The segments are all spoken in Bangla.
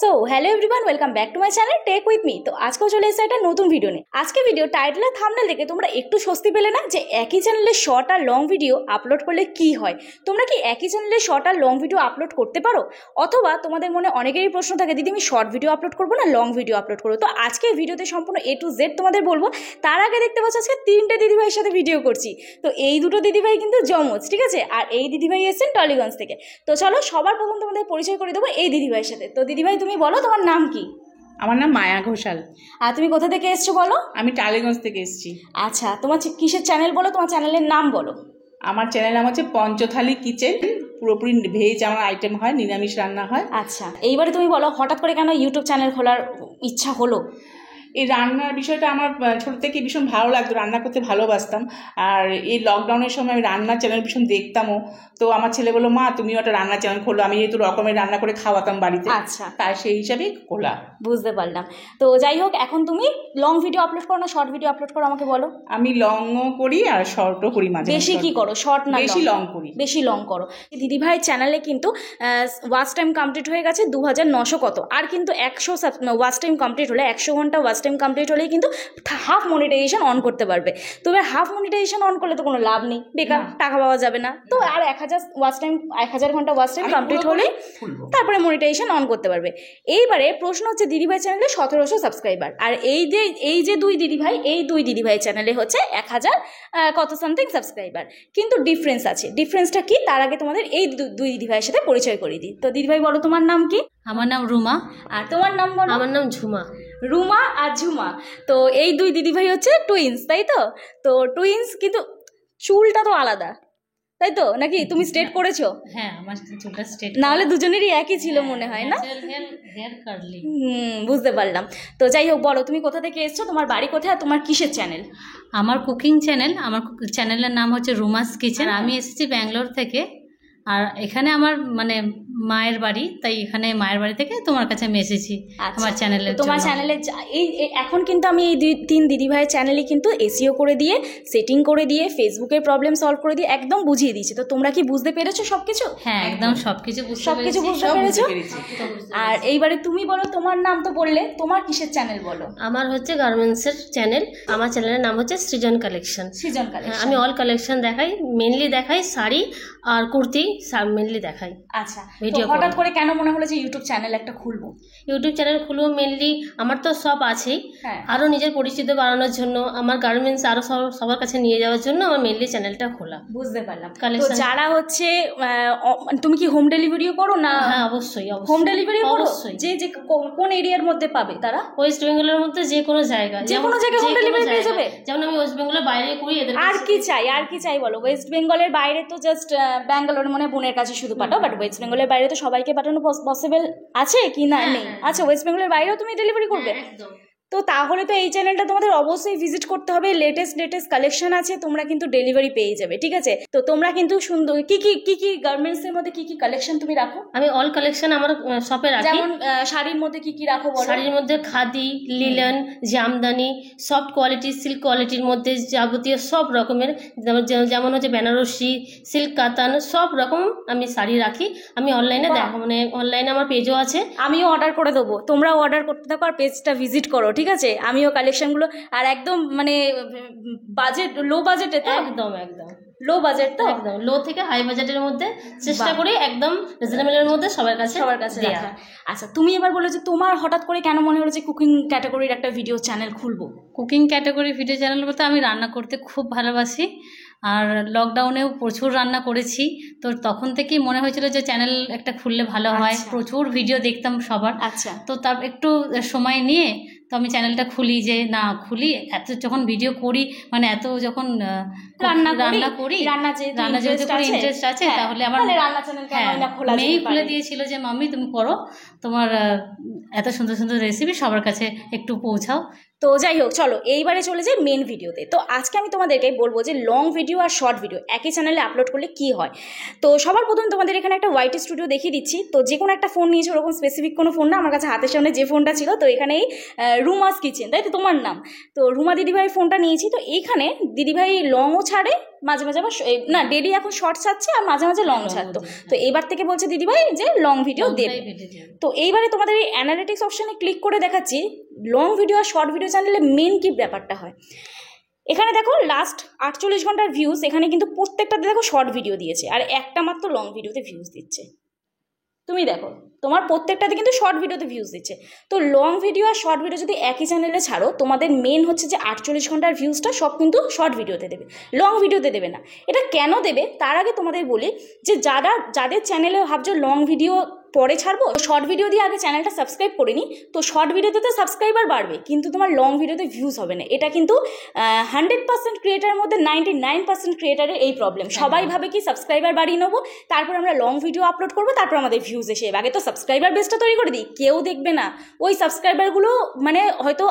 So hello everyone, welcome back to my channel tech with me. তো আজকেও চলে এসেছে একটা নতুন ভিডিও নিয়ে। আজকে ভিডিও টাইটেল আর থাম্বনেল দেখে তোমরা একটু স্বস্তি পেলে না যে একই চ্যানেলে শর্ট আর লং ভিডিও আপলোড করলে কি হয়? তোমরা কি একই চ্যানেলে শর্ট আর লং ভিডিও আপলোড করতে পারো? অথবা তোমাদের মনে অনেকেরই প্রশ্ন থাকে, দিদি আমি শর্ট ভিডিও আপলোড করবো না লং ভিডিও আপলোড করবো? তো আজকে ভিডিওতে সম্পূর্ণ A to Z তোমাদের বলবো। তার আগে দেখতে পাচ্ছ আজকে 3টে দিদিভাইয়ের সাথে ভিডিও করছি। তো এই দুটো দিদিভাই কিন্তু জমজ, ঠিক আছে? আর এই দিদিভাই এসেছেন টলিগঞ্জ থেকে। তো চলো সবার প্রথম তোমাদের পরিচয় করে দেবো এই দিদিভাইয়ের সাথে। তো দিদিভাই তুমি বলো তোমার নাম কি? আমার নাম মায়া ঘোষাল। আর তুমি কোথা থেকে এসছো বলো? আমি টালিগঞ্জ থেকে এসেছি। আচ্ছা, তোমার কিসের চ্যানেল বলো, তোমার চ্যানেলের নাম বলো। আমার চ্যানেল নাম হচ্ছে পঞ্চথালি কিচেন। পুরোপুরি ভেজ আমার আইটেম হয়, নিরামিষ রান্না হয়। আচ্ছা, এইবারে তুমি বলো হঠাৎ করে কেন ইউটিউব চ্যানেল খোলার ইচ্ছা হলো? এই রান্নার বিষয়টা আমার ছোটো থেকে ভীষণ ভালো লাগতো, রান্না করতে ভালোবাসতাম। আর এই লকডাউনের সময় আমি রান্নার চ্যানেল ভীষণ দেখতামও। তো আমার ছেলে বললো, মা তুমিও একটা রান্নার চ্যানেল খোলো। আমি যেহেতু রকমের রান্না করে খাওয়াতাম বাড়িতে, আচ্ছা, তাই সেই হিসাবেই খোলা। বুঝতে পারলাম। তো যাই হোক, এখন তুমি লং ভিডিও আপলোড করো না শর্ট ভিডিও আপলোড করো আমাকে বলো। আমি লংও করি আর শর্টও করি মাঝে। বেশি কি করো, শর্ট না বেশি লং করি? বেশি লং করো। দিদিভাই চ্যানেলে কিন্তু ওয়াচ টাইম কমপ্লিট হয়ে গেছে 2900 কত, আর কিন্তু 100 ওয়াচ টাইম কমপ্লিট হলে 100 ঘন্টা ওয়াচ টাইম কমপ্লিট হলেই কিন্তু হাফ মনিটাইজেশন অন করতে পারবে। তবে হাফ মনিটাইজেশন অন করলে তো কোনো লাভ নেই, বেকার টাকা পাওয়া যাবে না। তো আর 1000 ওয়াচ টাইম 1000 ঘন্টা ওয়াচ টাইম কমপ্লিট হলে তারপরে মনিটাইজেশন অন করতে পারবে। এইবারে প্রশ্ন হচ্ছে, দিদিভাই চ্যানেলে 1700 সাবস্ক্রাইবার, আর এই যে দুই দিদিভাই চ্যানেলে হচ্ছে 1000 কত সামথিং সাবস্ক্রাইবার। কিন্তু ডিফারেন্স আছে। ডিফারেন্সটা কি তার আগে তোমাদের এই দুই দিদিভাইয়ের সাথে পরিচয় করিয়ে দিই। তো দিদিভাই বলো তোমার নাম কি? আমার নাম রুমা। আর তোমার নাম বলো। আমার নাম ঝুমা। রুমা আর ঝুমা। তো এই দুই দিদিভাই হচ্ছে টুইন্স, তাই তো? তো টুইন্স, কিন্তু চুলটা তো আলাদা, তাই তো? নাকি তুমি স্ট্রেট করেছো? হ্যাঁ, আমার চুলটা স্ট্রেট, না হলে দুজনেরই একই ছিল মনে হয় না? Hair curly. বুঝতে পারলাম। তো যাই হোক, বলো তুমি কোথা থেকে এসছো, তোমার বাড়ি কোথায়, আর তোমার কিসের চ্যানেল? আমার কুকিং চ্যানেল। আমার চ্যানেলের নাম হচ্ছে রুমাস কিচেন। আমি এসেছি ব্যাঙ্গালোর থেকে, আর এখানে আমার মানে মায়ের বাড়ি, তাই এখানে মায়ের বাড়ি থেকে তোমার কাছে আমি এসেছি আমার চ্যানেলে। তোমার চ্যানেলে এই এখন কিন্তু আমি এই তিন দিদিভাইয়ের চ্যানেলে কিন্তু এসইও করে দিয়ে, সেটিং করে দিয়ে, ফেসবুকের প্রবলেম সলভ করে দিয়ে একদম বুঝিয়ে দিয়েছি। তো তোমরা কি বুঝতে পেরেছো সবকিছু? হ্যাঁ, একদম সবকিছু বুঝতে পেরেছো। আর এইবারে তুমি বলো তোমার নাম তো বললে, তোমার কিসের চ্যানেল বলো? আমার হচ্ছে গার্মেন্টসের চ্যানেল। আমার চ্যানেলের নাম হচ্ছে সৃজন কালেকশন। সৃজন কালেকশন। আমি অল কালেকশন দেখাই, মেনলি দেখাই শাড়ি আর কুর্তি, মেনলি দেখাই। আচ্ছা, ভিডিও হঠাৎ করে কেন মনে হলো যে ইউটিউব চ্যানেল একটা খুলবো? ইউটিউব চ্যানেল খুলবো মেনলি, আমার তো সব আছেই, আরও নিজের পরিচিতি বাড়ানোর জন্য, আমার গার্মেন্টস আরও সবার কাছে নিয়ে যাওয়ার জন্য আমার মেনলি চ্যানেলটা খোলা। বুঝতে পারলাম। তো যারা হচ্ছে, তুমি কি হোম ডেলিভারিও করো না? হ্যাঁ, অবশ্যই হোম ডেলিভারি করো। যে কোন এরিয়ার মধ্যে পাবে তারা? ওয়েস্ট বেঙ্গলের মধ্যে যে কোনো জায়গায় হোম ডেলিভারি পেয়ে যাবে। যেমন আমি ওয়েস্ট বেঙ্গলের বাইরে করি। আর কি চাই বলো? ওয়েস্ট বেঙ্গলের বাইরে তো জাস্ট ব্যাঙ্গালোর মনে বোনের কাছে শুধু পাঠাও, বাট ওয়েস্ট বেঙ্গলের বাইরে তো সবাইকে পাঠানো পসিবল আছে কি না? নেই। আচ্ছা, ওয়েস্ট বেঙ্গলের বাইরেও তুমি ডেলিভারি করবে? তো তাহলে তো এই চ্যানেলটা তোমাদের অবশ্যই ভিজিট করতে হবে। লেটেস্ট কালেকশন আছে, তোমরা কিন্তু ডেলিভারি পেয়ে যাবে, ঠিক আছে? তো তোমরা কিন্তু সুন্দর কি গার্মেন্টস এর মধ্যে কি কালেকশন তুমি রাখো? আমি অল কালেকশন আমার শপে রাখি। যেমন শাড়ির মধ্যে কি রাখো বলো? শাড়ির মধ্যে khadi, linen, Jamdani, soft quality, silk কোয়ালিটির মধ্যে যাবতীয় সব রকমের, যেমন হচ্ছে বেনারসি, সিল্ক কাতান, সব রকম আমি শাড়ি রাখি। আমি অনলাইনে মানে অনলাইনে আমার পেজও আছে, আমিও অর্ডার করে দেবো। তোমরাও অর্ডার করতে থাকো আর পেজটা ভিজিট করো, ঠিক আছে? আমিও কালেকশনগুলো, আর একদম মানে বাজেট, লো বাজেটে তো, একদম লো বাজেট তো, একদম লো থেকে হাই বাজেটের মধ্যে চেষ্টা করি একদম রিজনেবলের মধ্যে সবার কাছে রাখা। আচ্ছা, তুমি এবার বলো যে তোমার হঠাৎ করে কেন মনে হলো যে কুকিং ক্যাটাগরির একটা ভিডিও চ্যানেল খুলবো? কুকিং ক্যাটাগরি ভিডিও চ্যানেল বলতে আমি রান্না করতে খুব ভালোবাসি, আর লকডাউনেও প্রচুর রান্না করেছি। তো তখন থেকেই মনে হয়েছিল যে চ্যানেল একটা খুললে ভালো হয়। প্রচুর ভিডিও দেখতাম সবার। আচ্ছা, তো তার একটু সময় নিয়ে তো আমি চ্যানেলটা খুলি, যে না খুলি, এত যখন ভিডিও করি, মানে এত যখন রান্না করি, রান্না যেহেতু করে ইন্টারেস্ট আছে, তাহলে আমার মেয়েই খুলে দিয়েছিল যে মাম্মি তুমি করো, তোমার এত সুন্দর সুন্দর রেসিপি সবার কাছে একটু পৌঁছাও। তো যাই হোক, চলো এইবারে চলে যাই মেন ভিডিওতে। তো আজকে আমি তোমাদেরকে বলবো যে লং ভিডিও আর শর্ট ভিডিও একই চ্যানেলে আপলোড করলে কি হয়। তো সবার প্রথমে তোমাদের এখানে একটা ওয়াইটি স্টুডিও দেখিয়ে দিচ্ছি। তো যে কোনো একটা ফোন নিয়েছো, ওরকম স্পেসিফিক কোনো ফোন না, আমার কাছে হাতের সামনে যে ফোনটা ছিল, তো এখানেই রুমাস কিচেন, তাই তো তোমার নাম? তো রুমা দিদিভাই ফোনটা নিয়েছি। তো এইখানে দিদিভাই লংও ছাড়ে মাঝে মাঝে আবার না ডেলি এখন শর্ট ছাড়ছে আর মাঝে মাঝে লং ছাড়তো। তো এইবার থেকে বলছে দিদিভাই যে লং ভিডিও দেবে। তো এইবারে তোমাদের এই অ্যানালিটিক্স অপশানে ক্লিক করে দেখাচ্ছি লং ভিডিও আর শর্ট ভিডিও চ্যানেলে মেন কি ব্যাপারটা হয়। এখানে দেখো লাস্ট 48 ঘন্টার ভিউজ, এখানে কিন্তু প্রত্যেকটাতে দেখো শর্ট ভিডিও দিয়েছে আর একটা মাত্র লং ভিডিওতে ভিউজ দিচ্ছে। তুমি দেখো তোমার প্রত্যেকটাতে কিন্তু শর্ট ভিডিওতে ভিউজ দিচ্ছে। তো লং ভিডিও আর শর্ট ভিডিও যদি একই চ্যানেলে ছাড়ো, তোমাদের মেন হচ্ছে যে 48 ঘন্টার ভিউজটা সব কিন্তু শর্ট ভিডিওতে দেবে, লং ভিডিওতে দেবে না। এটা কেন দেবে তার আগে তোমাদের বলি যে যাদের চ্যানেলে ভাবছো লং ভিডিও পরে ছাড়বো, শর্ট ভিডিও দিয়ে আগে চ্যানেলটা সাবস্ক্রাইব করে নিই, তো শর্ট ভিডিওতে তো সাবস্ক্রাইবার বাড়বে কিন্তু তোমার লং ভিডিওতে ভিউজ হবে না। এটা কিন্তু 100% ক্রিয়েটারের মধ্যে 99% ক্রিয়েটারের এই প্রবলেম। সবাই ভাবে কি সাবস্ক্রাইবার বাড়িয়ে নেবো, তারপর আমরা লং ভিডিও আপলোড করবো, তারপর আমাদের ভিউজ এসে আগে তো সাবস্ক্রাইবার বেসটা তৈরি করে দিই। কেউ দেখবে না ওই সাবস্ক্রাইবারগুলো, মানে হয়তো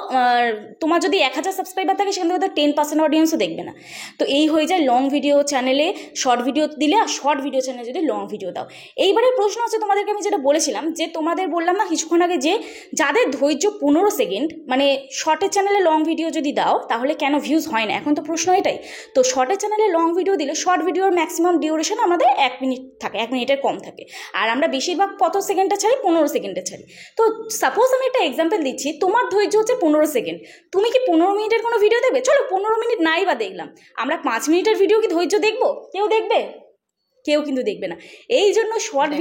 তোমার যদি 1000 সাবস্ক্রাইবার থাকে সেখান থেকে 10% অডিয়েন্সও দেখবে না। তো এই হয়ে যায় লং ভিডিও চ্যানেলে শর্ট ভিডিও দিলে আর শর্ট ভিডিও চ্যানেলে যদি লং ভিডিও দাও। এইবারে প্রশ্ন হচ্ছে তোমাদেরকে আমি যেটা বলেছিলাম যে তোমাদের বললাম না কিছুক্ষণ আগে যে যাদের ধৈর্য 15 সেকেন্ড, মানে শর্টের চ্যানেলে লং ভিডিও যদি দাও তাহলে কেন ভিউজ হয় না, এখন তো প্রশ্ন এটাই। তো শর্টের চ্যানেলে লং ভিডিও দিলে শর্ট ভিডিওর ম্যাক্সিমাম ডিউরেশন আমাদের 1 মিনিট থাকে, 1 মিনিটের কম থাকে, আর আমরা বেশিরভাগ কত সেকেন্ডে ছাড়ি, 15 সেকেন্ডে ছাড়ি। তো সাপোজ আমি একটা এক্সাম্পল দিচ্ছি, তোমার ধৈর্য হচ্ছে 15 সেকেন্ড, তুমি কি 15 মিনিটের কোনো ভিডিও দেখবে? চলো 15 মিনিট নাই বা দেখলাম, আমরা 5 মিনিটের ভিডিও কি ধৈর্য দেখবো? কেউ দেখবে? কেউ কিন্তু দেখবে না। এই জন্য শর্ট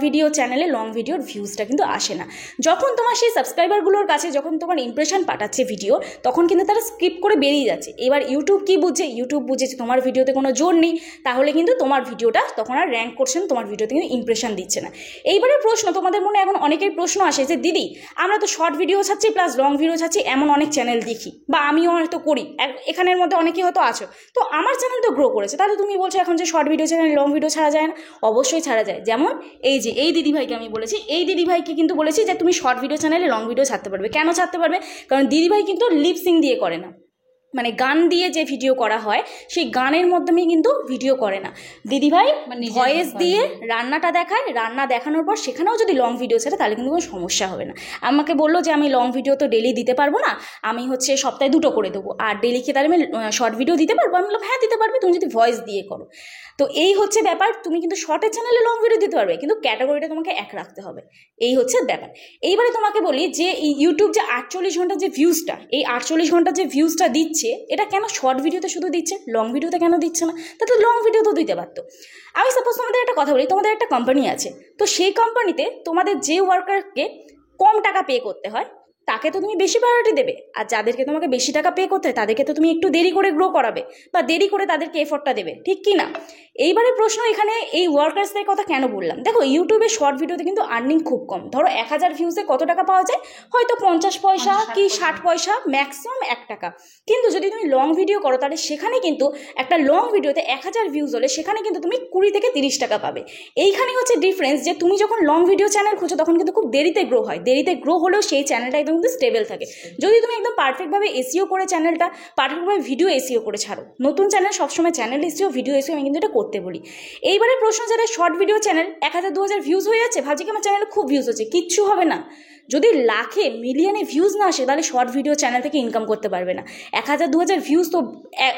ভিডিও চ্যানেলে লং ভিডিওর ভিউজটা কিন্তু আসে না। যখন তোমার সেই সাবস্ক্রাইবারগুলোর কাছে যখন তোমার ইমপ্রেশন পাঠাচ্ছে ভিডিও, তখন কিন্তু তারা স্কিপ করে বেরিয়ে যাচ্ছে। এবার ইউটিউব কি বুঝছে? ইউটিউব বুঝেছে তোমার ভিডিওতে কোনো জোর নেই, তাহলে কিন্তু তোমার ভিডিওটা তখন আর র্যাঙ্ক করছে না, তোমার ভিডিওতে কিন্তু ইমপ্রেশন দিচ্ছে না। এইবারে প্রশ্ন তোমাদের মনে এখন অনেকেই প্রশ্ন আসে যে দিদি আমরা তো শর্ট ভিডিও ছাড়ছি প্লাস লং ভিডিও ছাড়ছি, এমন অনেক চ্যানেল দেখি বা আমিও হয়তো করি, এখানের মধ্যে অনেকেই হয়তো আছো, তো আমার চ্যানেল তো গ্রো করেছে, তাহলে তুমি বলছো এখন যে short video channel long video ছাড়া যায় না? অবশ্যই ছাড়া যায়। যেমন এই দিদিভাইকে আমি বলেছি, এই দিদিভাইকে কিন্তু বলেছি যে তুমি শর্ট ভিডিও চ্যানেলে লং ভিডিও ছাড়তে পারবে। কেন ছাড়তে পারবে? কারণ দিদিভাই কিন্তু লিপসিং দিয়ে করে না, মানে গান দিয়ে যে ভিডিও করা হয় সেই গানের মাধ্যমে কিন্তু ভিডিও করে না। দিদিভাই ভয়েস দিয়ে রান্নাটা দেখায়, রান্না দেখানোর পর সেখানেও যদি লং ভিডিও ছাড়ে তাহলে কিন্তু কোনো সমস্যা হবে না। আমাকে বললো যে আমি লং ভিডিও তো ডেলি দিতে পারবো না, আমি হচ্ছে সপ্তাহে 2টো করে দেবো, আর ডেলি কি তাহলে আমি শর্ট ভিডিও দিতে পারবো? আমি বললাম হ্যাঁ দিতে পারবে, তুমি যদি ভয়েস দিয়ে করো। তো এই হচ্ছে ব্যাপার, তুমি কিন্তু শর্টের চ্যানেলে লং ভিডিও দিতে পারবে কিন্তু ক্যাটাগরিটা তোমাকে এক রাখতে হবে, এই হচ্ছে ব্যাপার। এইবারে তোমাকে বলি যে ইউটিউব যে 48 ঘন্টার যে ভিউজটা, এই 48 ঘন্টার যে ভিউজটা দিচ্ছে, এটা কেন শর্ট ভিডিওতে শুধু দিচ্ছে, লং ভিডিওতে কেন দিচ্ছে না? তাতে লং ভিডিও তো দিতে পারতো। আমি সাপোজ তোমাদের একটা কথা বলি, তোমাদের একটা কোম্পানি আছে, তো সেই কোম্পানিতে তোমাদের যে ওয়ার্কারকে কম টাকা পে করতে হয় তাকে তো তুমি বেশি প্রায়োরিটি দেবে, আর যাদেরকে তোমাকে বেশি টাকা পে করতে হয় তাদেরকে তো তুমি একটু দেরি করে গ্রো করাবে বা দেরি করে তাদেরকে এফোর্টটা দেবে, ঠিক কি না? এইবারে প্রশ্ন এখানে এই ওয়ার্কার্সদের কথা কেন বললাম, দেখো ইউটিউবে শর্ট ভিডিওতে কিন্তু আর্নিং খুব কম। ধরো 1000 ভিউজে কত টাকা পাওয়া যায়? হয়তো 50 পয়সা কি 60 পয়সা, ম্যাক্সিমাম 1 টাকা। কিন্তু যদি তুমি লং ভিডিও করো তাহলে সেখানে কিন্তু একটা লং ভিডিওতে 1000 ভিউজ হলে সেখানে কিন্তু তুমি 20 থেকে 30 টাকা পাবে। এইখানে হচ্ছে ডিফারেন্স, যে তুমি যখন লং ভিডিও চ্যানেল খুঁজো তখন কিন্তু খুব দেরিতে গ্রো হয়, দেরিতে গ্রো হলেও সেই চ্যানেলটা একদম কিন্তু স্টেবল থাকে। যদি তুমি একদম পারফেক্টভাবে এসইও করে চ্যানেলটা পারফেক্টভাবে ভিডিও এসইও করে ছাড়ো, নতুন চ্যানেল সবসময় চ্যানেল এসইও ভিডিও এসইও আমি কিন্তু এটা করতে বলি। এইবারে প্রশ্ন, যাদের শর্ট ভিডিও চ্যানেল 1000-2000 ভিউজ হয়ে যাচ্ছে, ভাবছি কি আমার চ্যানেলে খুব ভিউজ হচ্ছে, কিচ্ছু হবে না। যদি লাখে মিলিয়নে ভিউজ না আসে তাহলে শর্ট ভিডিও চ্যানেল থেকে ইনকাম করতে পারবে না। 1000-2000 ভিউজ তো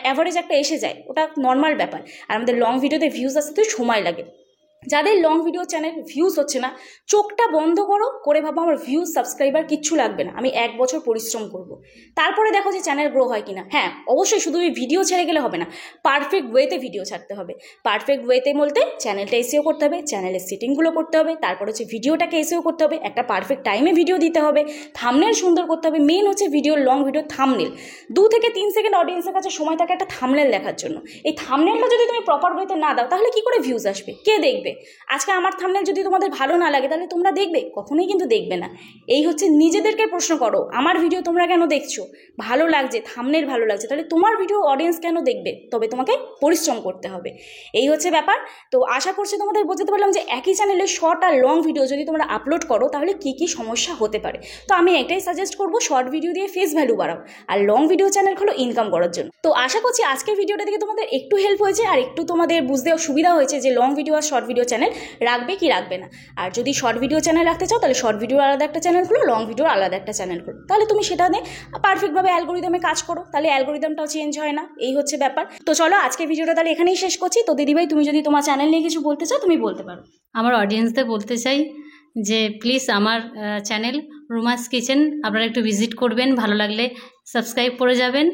অ্যাভারেজ একটা এসে যায়, ওটা নর্মাল ব্যাপার। আর আমাদের লং ভিডিওতে ভিউজ আসতে সময় লাগে। যাদের লং ভিডিও চ্যানেল ভিউজ হচ্ছে না, চোখটা বন্ধ করে ভাবো আমার ভিউজ সাবস্ক্রাইবার কিচ্ছু লাগবে না, আমি 1 বছর পরিশ্রম করব, তারপরে দেখো যে চ্যানেল গ্রো হয় কিনা। হ্যাঁ অবশ্যই শুধু ওই ভিডিও ছেড়ে গেলে হবে না, পারফেক্ট ওয়েতে ভিডিও ছাড়তে হবে। পারফেক্ট ওয়েতে বলতে চ্যানেলটা এসইও করতে হবে, চ্যানেলের সেটিংগুলো করতে হবে, তারপর হচ্ছে ভিডিওটাকে এসইও করতে হবে, একটা পারফেক্ট টাইমে ভিডিও দিতে হবে, থাম্বনেল সুন্দর করতে হবে। মেন হচ্ছে ভিডিওর লং ভিডিও থাম্বনেল, 2 থেকে 3 সেকেন্ড অডিয়েন্সের কাছে সময় থাকে একটা থাম্বনেল দেখার জন্য। এই থাম্বনেলটা যদি তুমি প্রপার ওয়েতে না দাও তাহলে কি করে ভিউজ আসবে, কে দেখবে? আজকে আমার থাম্বনেল যদি তোমাদের ভালো না লাগে তাহলে তোমরা দেখবে? কখনোই কিন্তু দেখবে না। এই হচ্ছে নিজেদেরকে প্রশ্ন করো, আমার ভিডিও তোমরা কেন দেখছো? ভালো লাগছে, থাম্বনেল ভালো লাগছে, তাহলে তোমার ভিডিও অডিয়েন্স কেন দেখবে? তবে তোমাকে পরিশ্রম করতে হবে, এই হচ্ছে ব্যাপার। তো আশা করছি তোমাদের বোঝাতে পারলাম যে একই চ্যানেলে শর্ট আর লং ভিডিও যদি তোমরা আপলোড করো তাহলে কি কি সমস্যা হতে পারে। তো আমি এটাই সাজেস্ট করবো, শর্ট ভিডিও দিয়ে ফেস ভ্যালু বাড়াও আর লং ভিডিও চ্যানেল খোলো ইনকাম করার জন্য। তো আশা করছি আজকের ভিডিওটা থেকে তোমাদের একটু হেল্প হয়েছে আর একটু তোমাদের বুঝতে সুবিধা হয়েছে যে লং ভিডিও আর শর্ট ভিডিও ভিডিও চ্যানেল রাখবে কি রাখবে না। আর যদি শর্ট ভিডিও চ্যানেল রাখতে চাও তাহলে শর্ট ভিডিও আলাদা একটা চ্যানেল খুলো, লং ভিডিও আলাদা একটা চ্যানেল খুলো, তাহলে তুমি সেটা নিয়ে পারফেক্টভাবে অ্যালগোরিদমে কাজ করো, তাহলে অ্যালগোরিদমটাও চেঞ্জ হয় না। এই হচ্ছে ব্যাপার। তো চলো আজকে ভিডিওটা তাহলে এখানেই শেষ করছি। তো দিদিভাই তুমি যদি তোমার চ্যানেল নিয়ে কিছু বলতে চাও তুমি বলতে পারো। আমার অডিয়েন্সদের বলতে চাই যে প্লিজ আমার চ্যানেল রুমাস কিচেন আপনারা একটু ভিজিট করবেন, ভালো লাগলে সাবস্ক্রাইব করে যাবেন।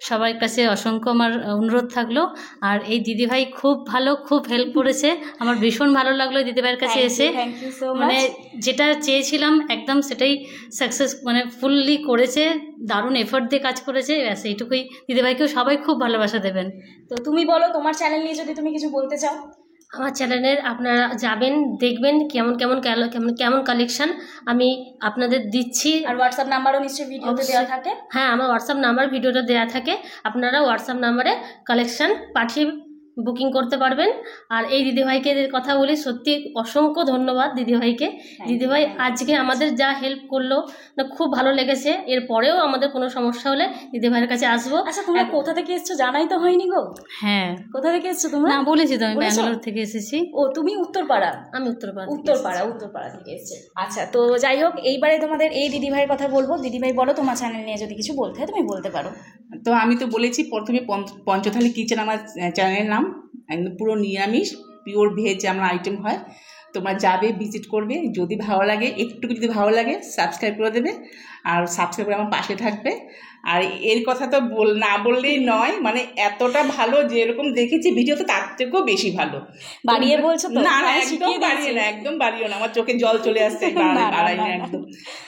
সবার কাছে অসংখ্য আমার অনুরোধ থাকলো। আর এই দিদিভাই খুব ভালো, খুব হেল্প করেছে, আমার ভীষণ ভালো লাগলো দিদিভাইয়ের কাছে এসে। থ্যাংক ইউ সো মানে মাচ। যেটা চেয়েছিলাম একদম সেটাই সাকসেস মানে ফুললি করেছে, দারুণ এফোর্ট দিয়ে কাজ করেছে, ব্যাস এইটুকুই। দিদিভাইকেও সবাই খুব ভালোবাসা দেবেন। তো তুমি বলো তোমার চ্যানেল নিয়ে যদি তুমি কিছু বলতে চাও। আমার চ্যানেলের আপনারা যাবেন, দেখবেন কেমন কেমন কেমন কালেকশন আমি আপনাদের দিচ্ছি। আর হোয়াটসঅ্যাপ নাম্বারও নিশ্চয়ই ভিডিওতে দেওয়া থাকে। হ্যাঁ, আমার হোয়াটসঅ্যাপ নাম্বার ভিডিওটা দেওয়া থাকে, আপনারা হোয়াটসঅ্যাপ নাম্বারে কালেকশন পাঠিয়ে বুকিং করতে পারবেন। আর এই দিদিভাইকে কথা বলি, সত্যি অসংখ্য ধন্যবাদ দিদিভাইকে। দিদিভাই আজকে আমাদের যা হেল্প করলো না, খুব ভালো লেগেছে। এরপরেও আমাদের কোনো সমস্যা হলে দিদিভাইয়ের কাছে আসবো। আচ্ছা তোমরা কোথা থেকে এসছো জানাই তো হয়নি গো। হ্যাঁ, কোথা থেকে এসছো তোমরা? না বলেছি তো, আমি বলেছো? ব্যাঙ্গালোর থেকে এসেছি। ও তুমি উত্তরপাড়া? আমি উত্তরপাড়া উত্তরপাড়া থেকে এসছে। আচ্ছা তো যাই হোক, এইবারে তোমাদের এই দিদিভাইয়ের কথা বলবো। দিদিভাই বলো তোমার চ্যানেল নিয়ে যদি কিছু বলতে হয় তুমি বলতে পারো। তো আমি তো বলেছি প্রথমে পঞ্চথালি কিচেন আমার চ্যানেলের নাম, একদম পুরো নিরামিষ পিওর ভেজ আমার আইটেম হয়। তোমরা যাবে, ভিজিট করবে, যদি ভালো লাগে, একটু যদি ভালো লাগে সাবস্ক্রাইব করে দেবে, আর সাবস্ক্রাইব করে আমার পাশে থাকবে। আর এর কথা তো না বললেই নয়, মানে এতটা ভালো যেরকম দেখেছি ভিডিও তো তার থেকেও বেশি ভালো। বাড়িয়ে বলছো তো? না না, আমি একদম শিখিয়ে বাড়িয়ে না, একদম বাড়িও না, আমার চোখে জল চলে আসছে। না, না, বাড়াই না, না না। একদম।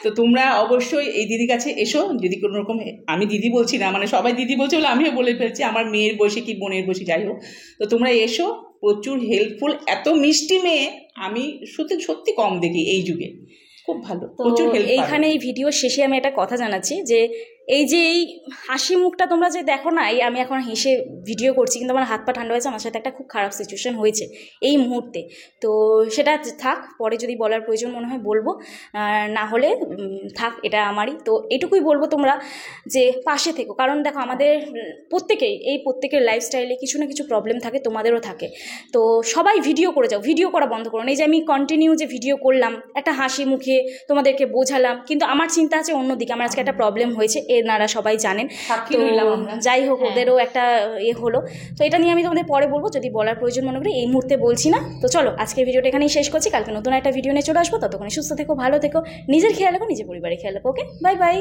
তো তোমরা অবশ্যই এই দিদির কাছে এসো, যদি কোনো রকম, আমি দিদি বলছি না, মানে সবাই দিদি বলছে বলে আমিও বলে ফেলছি, আমার মেয়ের বয়সী কি বোনের বয়সী যাই হোক। তো তোমরা এসো, প্রচুর হেল্পফুল, এত মিষ্টি মেয়ে আমি সত্যি সত্যি কম দেখি এই যুগে, খুব ভালো, তো প্রচুর হেল্প। এইখানে এই ভিডিওর শেষে আমি একটা কথা জানাচ্ছি যে এই যে এই হাসি মুখটা তোমরা যে দেখো না, এই আমি এখন হেসে ভিডিও করছি কিন্তু আমার হাত পা ঠান্ডা হয়েছে, আমার সাথে একটা খুব খারাপ সিচুয়েশন হয়েছে এই মুহূর্তে। তো সেটা থাক, পরে যদি বলার প্রয়োজন মনে হয় বলবো, না হলে থাক, এটা আমারই। তো এটুকুই বলবো তোমরা যে পাশে থেকো, কারণ দেখো আমাদের প্রত্যেকের লাইফস্টাইলে কিছু না কিছু প্রবলেম থাকে, তোমাদেরও থাকে। তো সবাই ভিডিও করে যাও, ভিডিও করা বন্ধ করো না। এই যে আমি কন্টিনিউ যে ভিডিও করলাম একটা হাসি মুখে তোমাদেরকে বোঝালাম, কিন্তু আমার চিন্তা আছে অন্যদিকে, আমার আজকে একটা প্রবলেম হয়েছে, এনারা সবাই জানেন। সাক্ষী তো রইলাম আমরা। যাই হোক, ওদেরও একটা হলো। তো এটা নিয়ে আমি তোমাদের পরে বলবো যদি বলার প্রয়োজন মনে করি, এই মুহূর্তে বলছি না। তো চলো আজকে ভিডিওটা এখানেই শেষ করছি, কালকে নতুন একটা ভিডিও নিয়ে চলে আসবো। ততক্ষণ সুস্থ থেকো, ভালো থেকো, নিজের খেয়াল রাখো, নিজের পরিবারের খেয়াল রাখো। ওকে, বাই বাই।